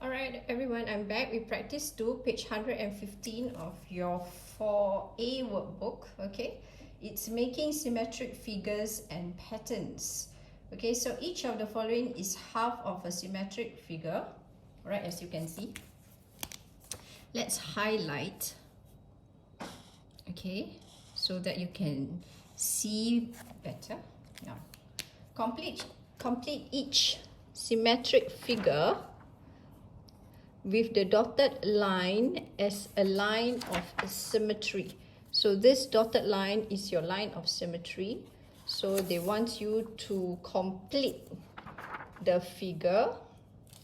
Alright everyone, I'm back with practice 2, page 115 of your 4A workbook. Okay, it's making symmetric figures and patterns. Okay, so each of the following is half of a symmetric figure. Alright, as you can see. Let's highlight, okay, so that you can see better. Now, complete each symmetric figure with the dotted line as a line of symmetry. So this dotted line is your line of symmetry. So they want you to complete the figure,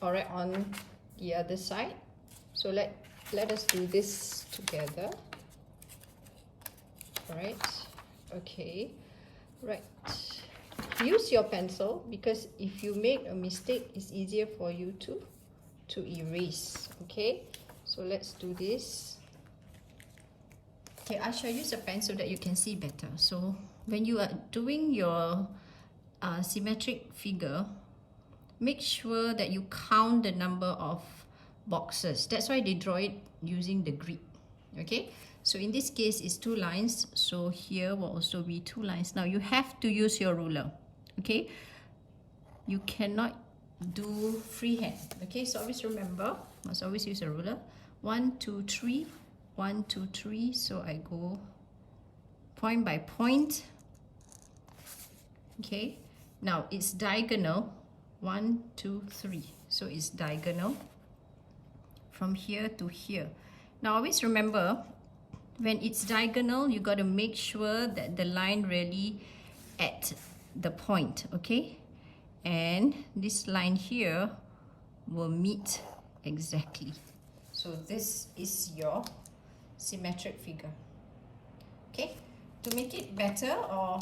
all right, on the other side. So let us do this together. All right, okay, right. Use your pencil because if you make a mistake, it's easier for you to erase. Okay, so let's do this. Okay, I shall use a pen so that you can see better. So when you are doing your symmetric figure, make sure that you count the number of boxes. That's why they draw it using the grid. Okay, so in this case it's 2 lines, so here will also be 2 lines. Now you have to use your ruler. Okay, you cannot do freehand. Okay, so always remember, must always use a ruler. 1 2 3, 1 2 3. So I go point by point. Okay, now it's diagonal. 1 2 3. So it's diagonal from here to here. Now always remember, when it's diagonal, you got to make sure that the line really at the point. Okay, and this line here will meet exactly. So this is your symmetric figure. Okay, to make it better, or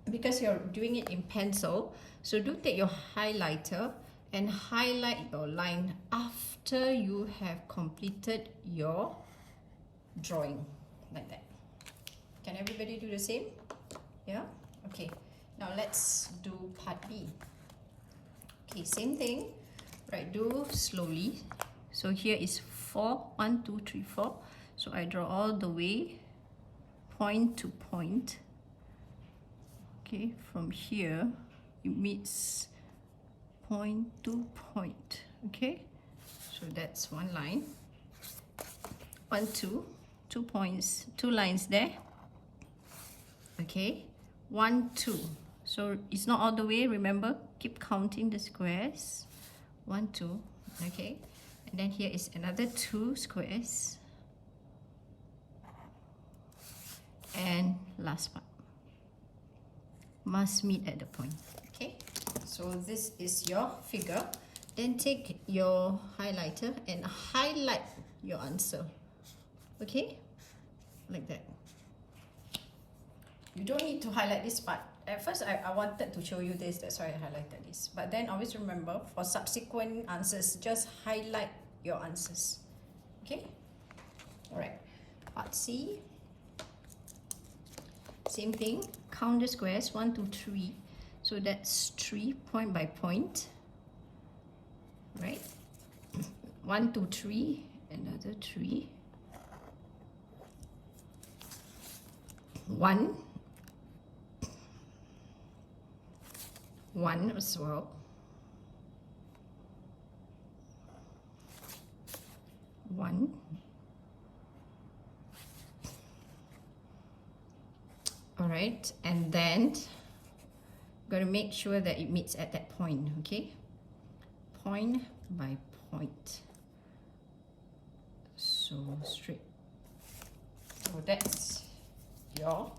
because you're doing it in pencil, so do take your highlighter and highlight your line after you have completed your drawing, like that. Can everybody do the same? Yeah, okay. Now let's do part B. Okay, same thing, right? Do slowly. So here is 4, 1 2 3 4. So I draw all the way point to point. Okay, from here it meets point to point. Okay, so that's one line. 1 2, 2 points, 2 lines there. Okay, 1 2. So it's not all the way, remember, keep counting the squares. 1 2. Okay, and then here is another 2 squares, and last part must meet at the point. Okay, so this is your figure. Then take your highlighter and highlight your answer. Okay, like that. You don't need to highlight this part. At first, I wanted to show you this, that's why I highlighted this. But then always remember, for subsequent answers, just highlight your answers. Okay? Alright. Part C. Same thing. Count the squares. 1 2 3. So that's 3 point by point. Right? 1 2 3. Another 3. 1. 1 as well. 1. All right, and then got to make sure that it meets at that point. Okay, point by point. So straight. So that's your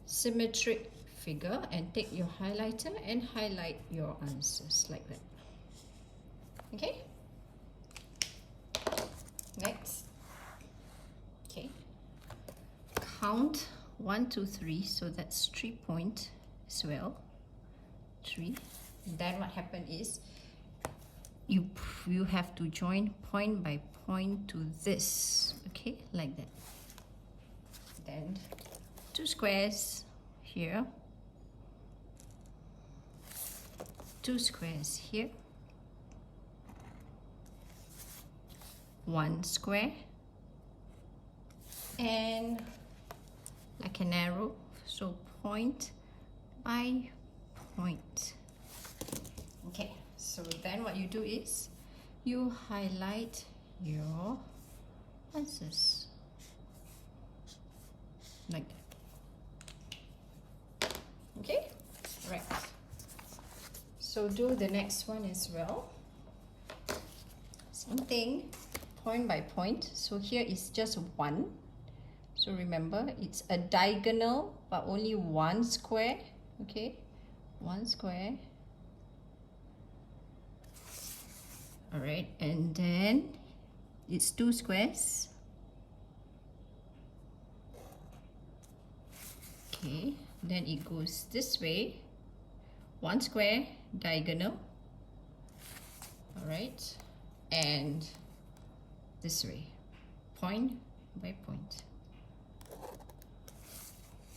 symmetric figure, and take your highlighter and highlight your answers like that. Okay, next. Okay, count 1 2 3. So that's 3 points as well. 3. And then what happened is you have to join point by point to this. Okay, like that. Then 2 squares here, 2 squares here, one square, and like an arrow, so point by point. Okay, so then what you do is you highlight your answers like that. Okay, right. So do the next one as well. Same thing, point by point. So here is just one. So remember, it's a diagonal, but only one square. Okay, one square. All right, and then it's two squares. Okay, then it goes this way, one square, diagonal. All right, and this way, point by point.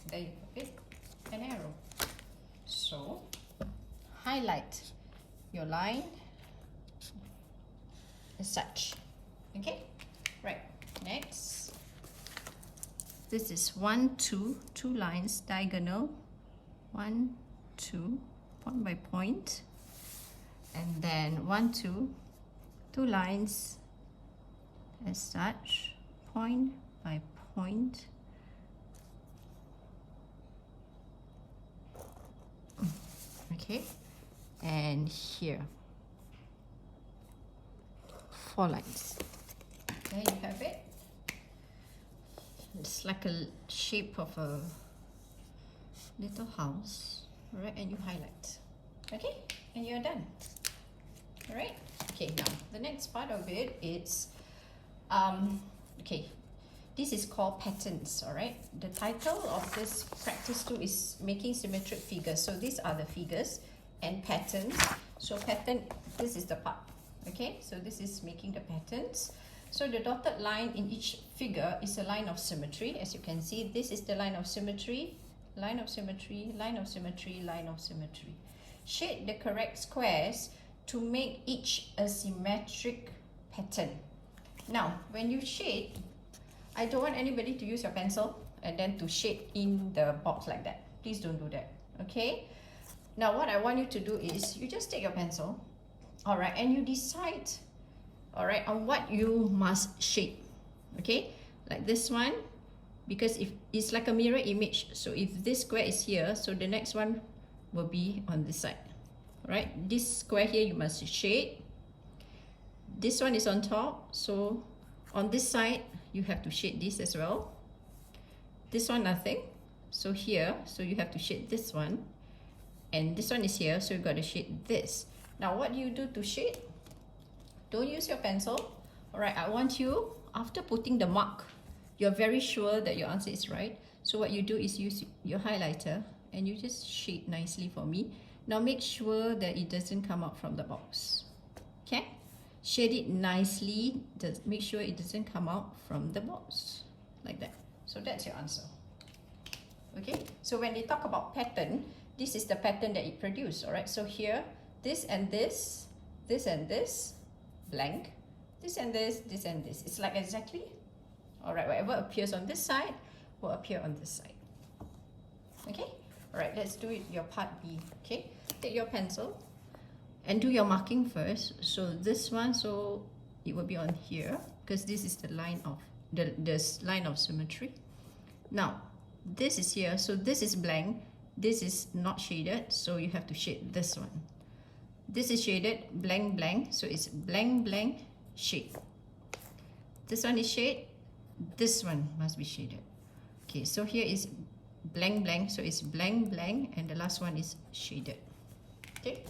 There you go, an arrow. So highlight your line as such. Okay, right, next. This is 1, 2, two lines diagonal, 1, 2, point by point, and then 1, 2, two lines as such, point by point. Okay, and here 4 lines. There you have it. It's like a shape of a little house, right? And you highlight. Okay, and you're done. All right. Okay, now the next part of it is okay, this is called patterns. All right, the title of this practice 2 is making symmetric figures. So these are the figures and patterns. So pattern, this is the part. Okay, so this is making the patterns. So the dotted line in each figure is a line of symmetry. As you can see, this is the line of symmetry, line of symmetry, line of symmetry, line of symmetry. Shade the correct squares to make each a symmetric pattern. Now, when you shade, I don't want anybody to use your pencil and then to shade in the box like that. Please don't do that, okay? Now, what I want you to do is, you just take your pencil, all right, and you decide, all right, on what you must shade, okay? Like this one, because if it's like a mirror image, so if this square is here, so the next one will be on this side, all right? This square here you must shade. This one is on top, so on this side you have to shade this as well. This one nothing, so here, so you have to shade this one, and this one is here, so you got to shade this. Now what do you do to shade? Don't use your pencil. All right, I want you, after putting the mark, you're very sure that your answer is right. So what you do is use your highlighter and you just shade nicely for me. Now make sure that it doesn't come out from the box. Okay? Shade it nicely. Make sure it doesn't come out from the box. Like that. So that's your answer. Okay? So when they talk about pattern, this is the pattern that it produced. Alright, so here, this and this, this and this, blank, this and this, this and this. It's like exactly, all right, whatever appears on this side will appear on this side. Okay, all right, let's do it, your part B. Okay, take your pencil and do your marking first. So this one, so it will be on here because this is the line of this line of symmetry. Now this is here, so this is blank, this is not shaded, so you have to shade this one. This is shaded, blank, blank, so it's blank, blank, shade. This one is shade, this one must be shaded. Okay, so here is blank, blank, so it's blank, blank, and the last one is shaded. Okay,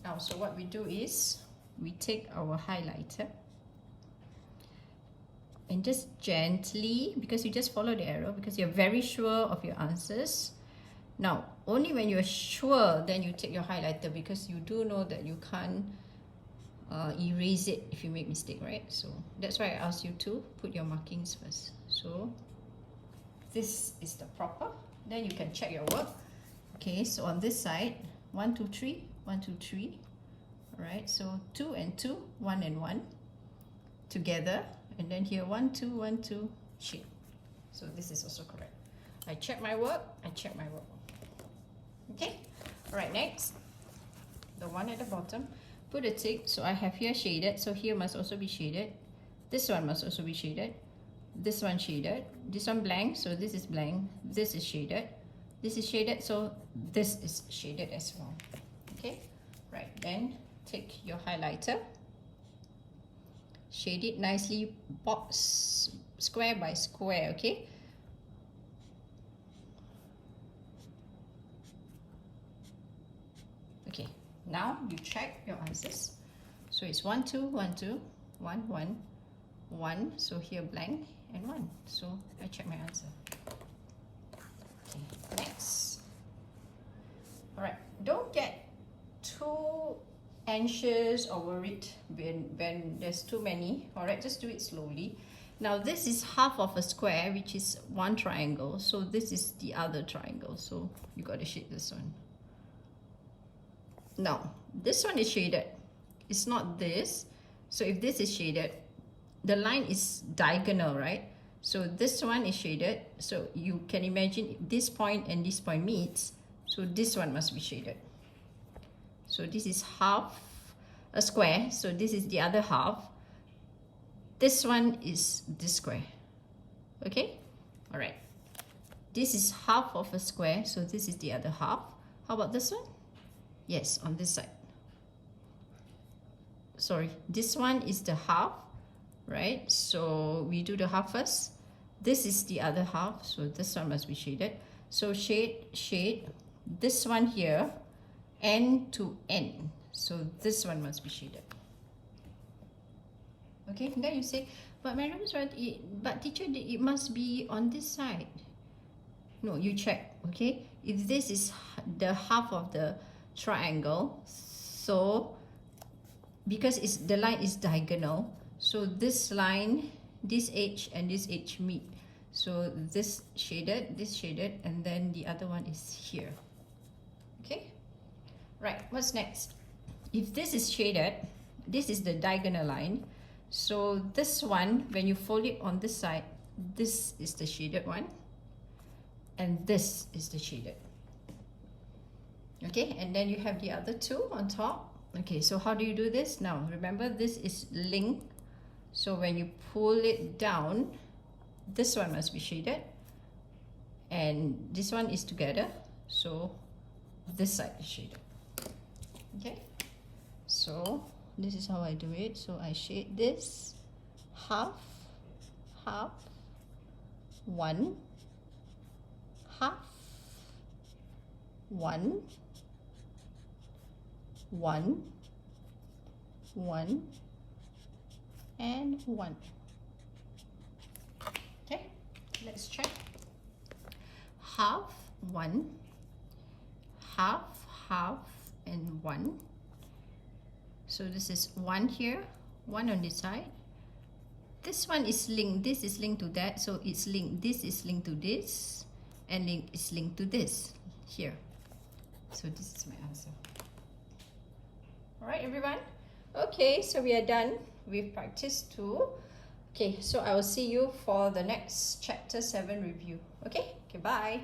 now so what we do is, we take our highlighter and just gently, because you just follow the arrow, because you're very sure of your answers. Now, only when you're sure, then you take your highlighter, because you do know that you can't erase it if you make mistake, right? So that's why I asked you to put your markings first. So this is the proper. Then you can check your work. Okay, so on this side, 1, 2, 3, 1, 2, 3. All right, so 2 and 2, 1 and 1 together. and then here 1 2 1 2 shade. So this is also correct. I check my work, okay. All right, next, the one at the bottom, put a tick. So I have here shaded, so here must also be shaded, this one must also be shaded, this one shaded, this one blank, so this is blank, this is shaded, this is shaded, so this is shaded as well. Okay, right, then take your highlighter, shade it nicely, box square by square. Okay, okay, now you check your answers. So it's 1 2 1 2 1 1 1, so here blank, and 1, so I check my answer. Okay, next. All right, don't get too anxious or worried when there's too many. All right, just do it slowly. Now this is half of a square, which is one triangle, so this is the other triangle, so you got to shade this one. Now this one is shaded, it's not this, so if this is shaded, the line is diagonal, right? So this one is shaded, so you can imagine this point and this point meets, so this one must be shaded. So this is half a square, so this is the other half. This one is this square. Okay, all right, this is half of a square, so this is the other half. How about this one? Yes, on this side. Sorry, this one is the half, right? So we do the half first. This is the other half, so this one must be shaded. So shade this one here, end to end, so this one must be shaded. Okay, then you say, but Madam is right, but teacher, it must be on this side. No, you check. Okay, if this is the half of the triangle, so because the line is diagonal, so this line, this edge and this edge meet, so this shaded, and then the other one is here. Okay, right, what's next? If this is shaded, this is the diagonal line, so this one, when you fold it on this side, this is the shaded one and this is the shaded. Okay, and then you have the other two on top. Okay, so how do you do this? Now remember, this is linked, so when you pull it down, this one must be shaded and this one is together, so this side is shaded. Okay, so this is how I do it. So I shade this half, half, 1, half, 1, 1, 1, and 1. Okay, let's check. Half, 1, half, half, and 1. So this is 1 here, 1 on this side. This one is linked, this is linked to that, so it's linked. This is linked to this, and is linked to this here. So this is my answer. All right, everyone. Okay, so we are done. We've practiced 2. Okay, so I will see you for the next chapter 7 review. Okay, bye.